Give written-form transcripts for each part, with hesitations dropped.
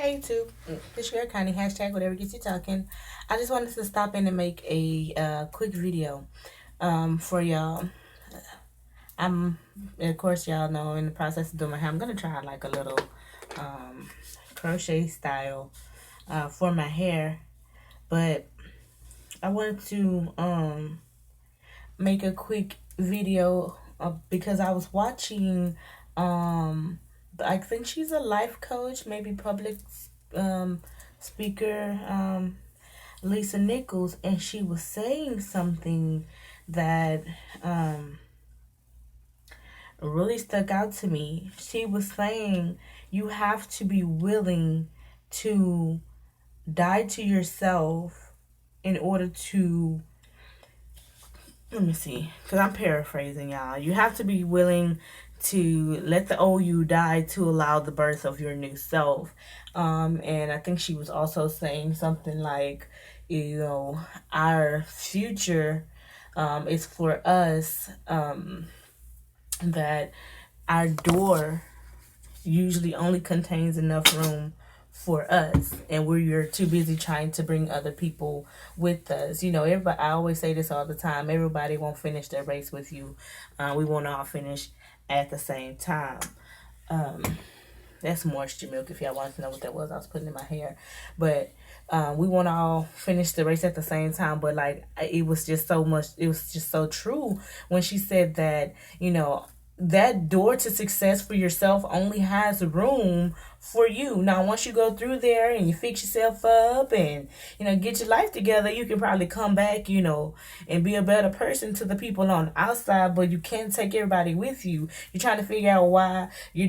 Hey YouTube, this your Connie, hashtag whatever gets you talking. I just wanted to stop in and make a quick video for y'all. I'm, of course, y'all know in the process of doing my hair, I'm gonna try like a little um, crochet style for my hair, but I wanted to make a quick video because I was watching I think she's a life coach, maybe public speaker, Lisa Nichols, and she was saying something that really stuck out to me. She was saying you have to be willing to die to yourself in order to, let me see, because I'm paraphrasing, y'all. You have to be willing to let the old you die to allow the birth of your new self. And I think she was also saying something like, our future is for us, that our door usually only contains enough room for us, and we're too busy trying to bring other people with us. Everybody, I always say this all the time, everybody won't finish their race with you. We won't all finish at the same time. That's moisture milk if y'all want to know what that was. I was putting in my hair. But we won't all finish the race at the same time. But like, it was just so true when she said that, that door to success for yourself only has room for you. Now, once you go through there and you fix yourself up and, get your life together, you can probably come back, and be a better person to the people on the outside, but you can't take everybody with you. You're trying to figure out why you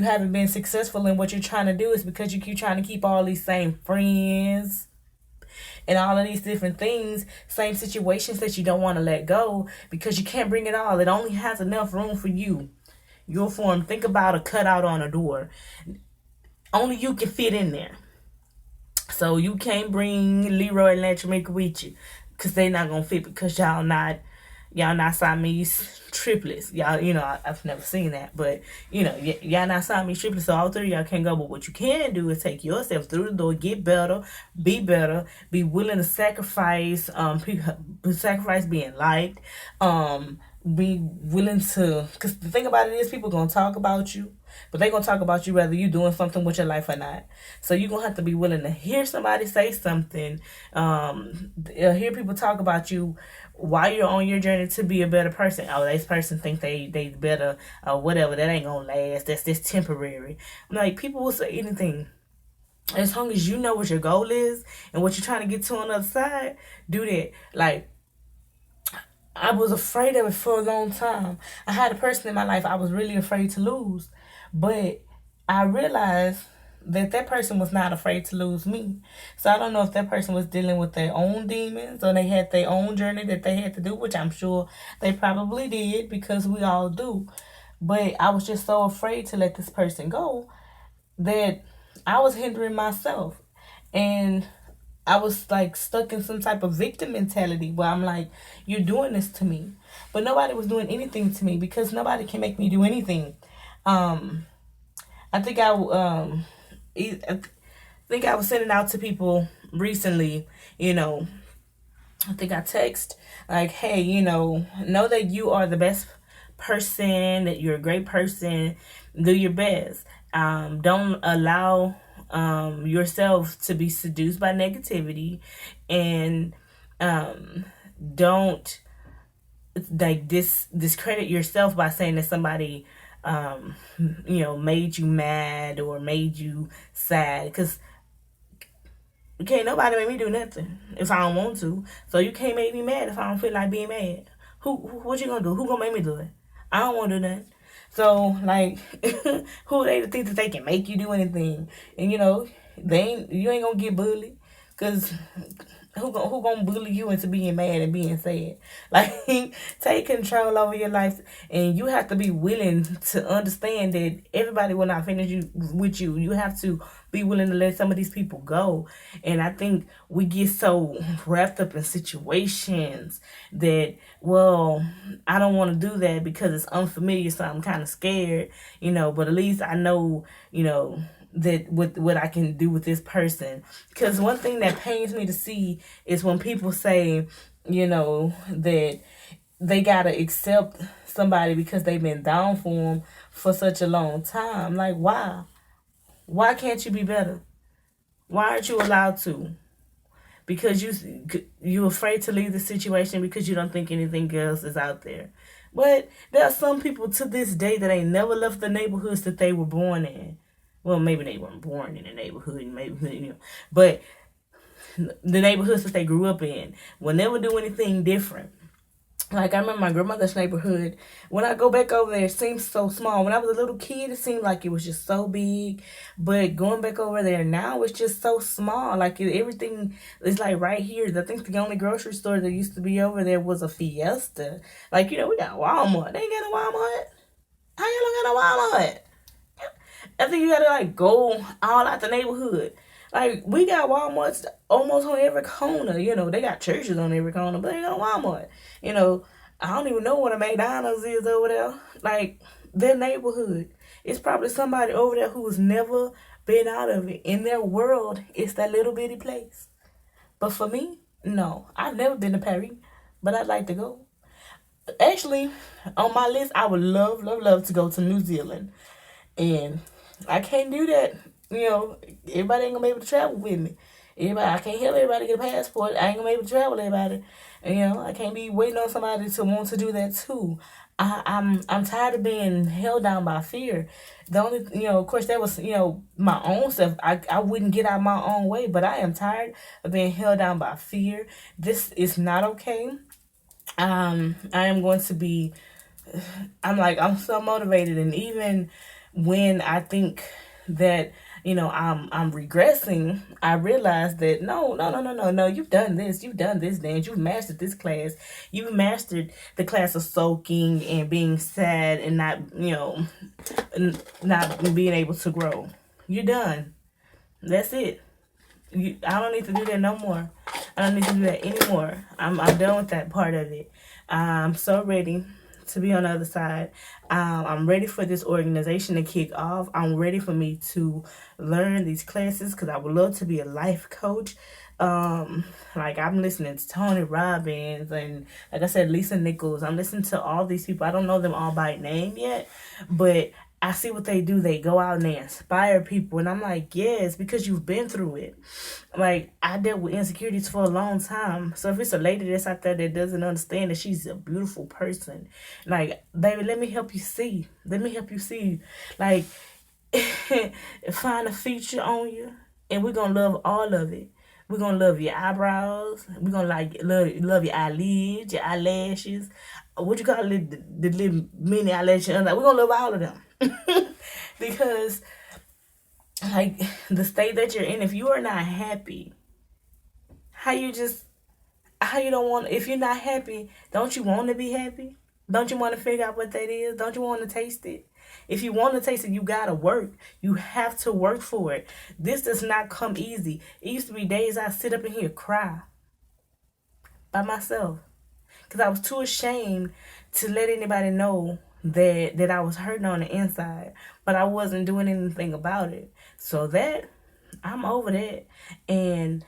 haven't been successful in what you're trying to do. Is because you keep trying to keep all these same friends and all of these different things, same situations that you don't want to let go because you can't bring it all. It only has enough room for you. Your form, think about a cutout on a door. Only you can fit in there. So you can't bring Leroy and Latramika with you because they're not going to fit because y'all not Siamese triplets. I've never seen that, but y'all not Siamese triplets, so all three of y'all can't go. But what you can do is take yourself through the door, get better, be willing to sacrifice, sacrifice being liked, be willing to, because the thing about it is people gonna talk about you, but they gonna talk about you whether you doing something with your life or not. So you're gonna have to be willing to hear somebody say something, hear people talk about you while you're on your journey to be a better person. Oh, this person think they better or whatever. That ain't gonna last. That's just temporary. Like, people will say anything. As long as you know what your goal is and what you're trying to get to on the other side, do that. Like, I was afraid of it for a long time. I had a person in my life I was really afraid to lose, but I realized that person was not afraid to lose me. So I don't know if that person was dealing with their own demons or they had their own journey that they had to do, which I'm sure they probably did because we all do. But I was just so afraid to let this person go that I was hindering myself. And I was like stuck in some type of victim mentality where I'm like, you're doing this to me. But nobody was doing anything to me because nobody can make me do anything. I think I was sending out to people recently, I think I text like, hey, know that you are the best person, that you're a great person, do your best. Don't allow yourself to be seduced by negativity, and don't like discredit yourself by saying that somebody made you mad or made you sad, because can't nobody make me do nothing if I don't want to. So you can't make me mad if I don't feel like being mad. What you gonna do? Who gonna make me do it? I don't want to do nothing. So, like, who are they to think that they can make you do anything? And, you ain't going to get bullied. Because who gonna bully you into being mad and being sad? Like, take control over your life. And you have to be willing to understand that everybody will not finish with you. You have to be willing to let some of these people go. And I think we get so wrapped up in situations that, well, I don't want to do that because it's unfamiliar, so I'm kind of scared, but at least I know, that with what I can do with this person. Because one thing that pains me to see is when people say, that they gotta accept somebody because they've been down for them for such a long time. Like, why? Why can't you be better? Why aren't you allowed to? Because you're afraid to leave the situation because you don't think anything else is out there. But there are some people to this day that ain't never left the neighborhoods that they were born in. Well, maybe they weren't born in a neighborhood, but the neighborhoods that they grew up in will never do anything different. Like, I remember my grandmother's neighborhood. When I go back over there, it seems so small. When I was a little kid, it seemed like it was just so big. But going back over there now, it's just so small. Like, everything is like right here. I think the only grocery store that used to be over there was a Fiesta. Like, we got Walmart. They ain't got a Walmart. How y'all don't got a Walmart? I think you gotta, like, go all out the neighborhood. Like, we got Walmarts almost on every corner. They got churches on every corner, but they got Walmart. I don't even know what a McDonald's is over there. Like, their neighborhood. It's probably somebody over there who's never been out of it. In their world, it's that little bitty place. But for me, no. I've never been to Paris, but I'd like to go. Actually, on my list, I would love, love, love to go to New Zealand. And I can't do that. Everybody ain't gonna be able to travel with me. I can't help everybody get a passport. I ain't gonna be able to travel with everybody. I can't be waiting on somebody to want to do that too. I'm tired of being held down by fear. The only, of course, that was, my own self. I wouldn't get out my own way, but I am tired of being held down by fear. This is not okay. I am going to be. I'm so motivated, and even when I think that I'm regressing, I realize that no, you've done this, dance, you've mastered this class, you've mastered the class of soaking and being sad and not being able to grow. You're done. That's it. I don't need to do that no more. I don't need to do that anymore. I'm done with that part of it. I'm so ready to be on the other side. I'm ready for this organization to kick off. I'm ready for me to learn these classes because I would love to be a life coach. Like, I'm listening to Tony Robbins and, like I said, Lisa Nichols. I'm listening to all these people. I don't know them all by name yet, but I see what they do. They go out and they inspire people. And I'm like, yes, because you've been through it. Like, I dealt with insecurities for a long time. So if it's a lady that's out there that doesn't understand that she's a beautiful person, like, baby, let me help you see. Let me help you see. Like, find a feature on you, and we're going to love all of it. We're going to love your eyebrows. We're going to love your eyelids, your eyelashes. What you call it? The little mini eyelashes. We're going to love all of them. Because, like, the state that you're in, if you are not happy, if you're not happy, don't you want to be happy? Don't you want to figure out what that is? Don't you want to taste it? If you want to taste it, you gotta work. You have to work for it. This does not come easy. It used to be days I sit up in here cry by myself because I was too ashamed to let anybody know that I was hurting on the inside, but I wasn't doing anything about it. So that, I'm over that, and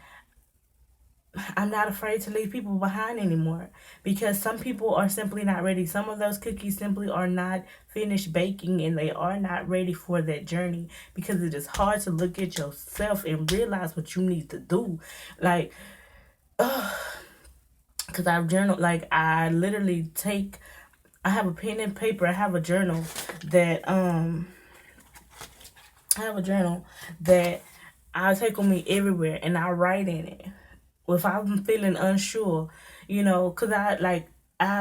I'm not afraid to leave people behind anymore because some people are simply not ready. Some of those cookies simply are not finished baking and they are not ready for that journey because it is hard to look at yourself and realize what you need to do. Like, because I've journaled, like, I literally I have a pen and paper. I have a journal that I take with me everywhere and I write in it. If I'm feeling unsure, because I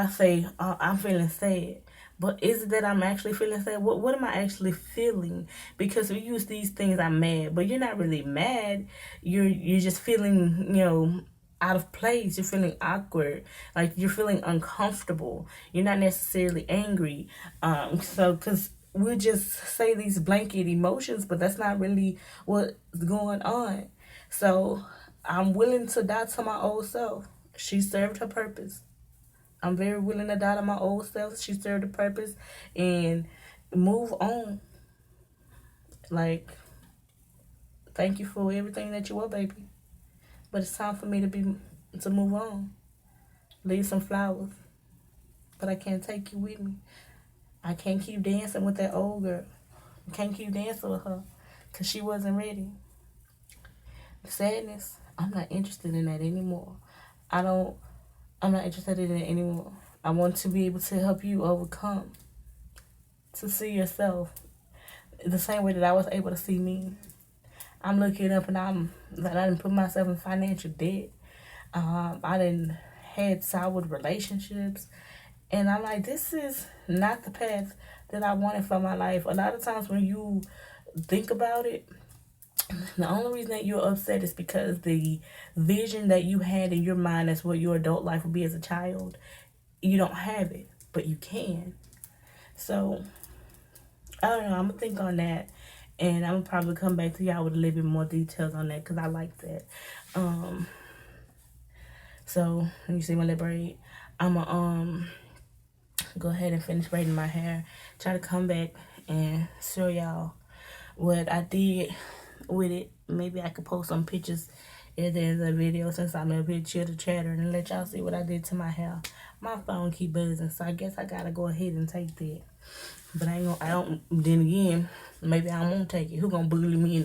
say, I'm feeling sad. But is it that I'm actually feeling sad? What am I actually feeling? Because we use these things, I'm mad. But you're not really mad. You're just feeling, out of place. You're feeling awkward. Like, you're feeling uncomfortable. You're not necessarily angry. Because we just say these blanket emotions, but that's not really what's going on. So I'm willing to die to my old self. She served her purpose. I'm very willing to die to my old self. She served her purpose and move on. Like, thank you for everything that you were, baby. But it's time for me to move on. Leave some flowers. But I can't take you with me. I can't keep dancing with that old girl. I can't keep dancing with her because she wasn't ready. Sadness, I'm not interested in that anymore. I'm not interested in it anymore. I want to be able to help you overcome, to see yourself the same way that I was able to see me. I'm looking up and I didn't put myself in financial debt. I didn't had soured relationships. And I'm like, this is not the path that I wanted for my life. A lot of times when you think about it, the only reason that you're upset is because the vision that you had in your mind as what your adult life would be as a child, you don't have it, but you can. So, I don't know. I'm going to think on that. And I'm going to probably come back to y'all with a little bit more details on that because I like that. So, let me see my lip braid. I'm going to go ahead and finish braiding my hair. Try to come back and show y'all what I did with it. Maybe I could post some pictures if there's a video since I'm up here chitter chatter and let y'all see what I did to my hair. My phone keep buzzing, so I guess I gotta go ahead and take that. But then again, maybe I won't take it. Who gonna bully me